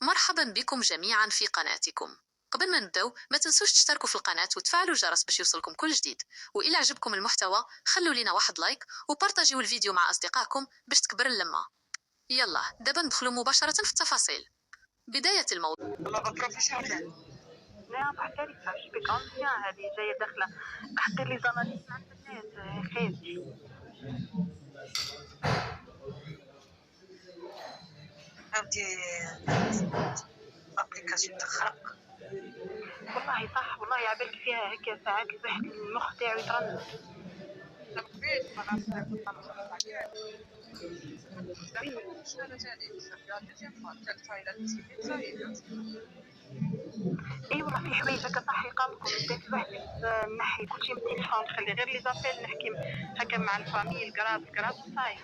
مرحبا بكم جميعا في قناتكم. قبل ما نبداو ما تنسوش تشتركوا في القناة وتفعلوا الجرس باش يوصلكم كل جديد، وإلى عجبكم المحتوى خلوا لنا واحد لايك وبارطاجيو الفيديو مع أصدقائكم باش تكبر اللمة. يلا دابا ندخلوا مباشرة في التفاصيل. بداية الموضوع. لا محترفة مش بكونسيان، هذه جاية داخلة تحقير لي زاناليزم عند الناس خير. فهمتي ابليكاسيون تخرق. والله صح، والله عبالك فيها هكا ساعات الواحد المخ تاعو يترنم. اي والله في حوايج هكا صح يقلقوا، بدات الواحد نحي كلشي من التليفون، نخلي غير لي زابيل نحكي هكا مع الفامي القراب صاي.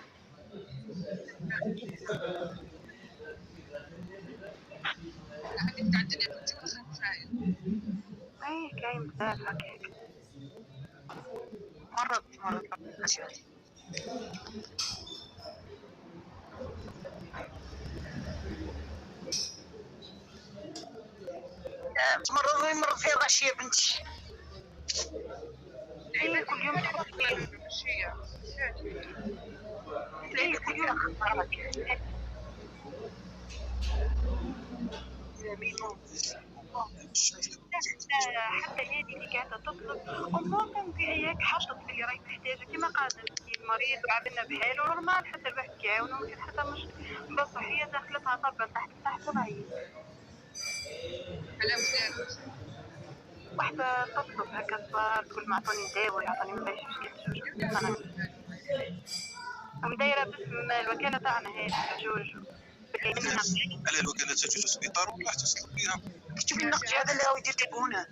اي كاين بزاف هكاك. مرض الابليكاسيون مرض فيها غشية بنتي. اي كل يوم تخطي. اي كل يوم حتى هذه اللي قاعده تطلب اموركم هيك حطت اللي راهي محتاجه كما قال المريض وعملنا بحاله نورمال، حتى الواحد كيعاونو ما كاين حتى مشكل، بصح هي دخلتها طبا تحت وراهي واحدة تطلب هكا صغار تقول ما عطوني دواء يعطوني ما باش مدايرة باسم الوكالة تاعنا هي جوجو. على الوكالة تجوز السبيطار ولا تتصل بها؟ اكتب النقد هذا اللي هو يدير تليفونه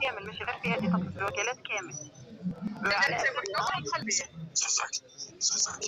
كامل، ماشي غير في هذه تطلب الوكالات كامل. صح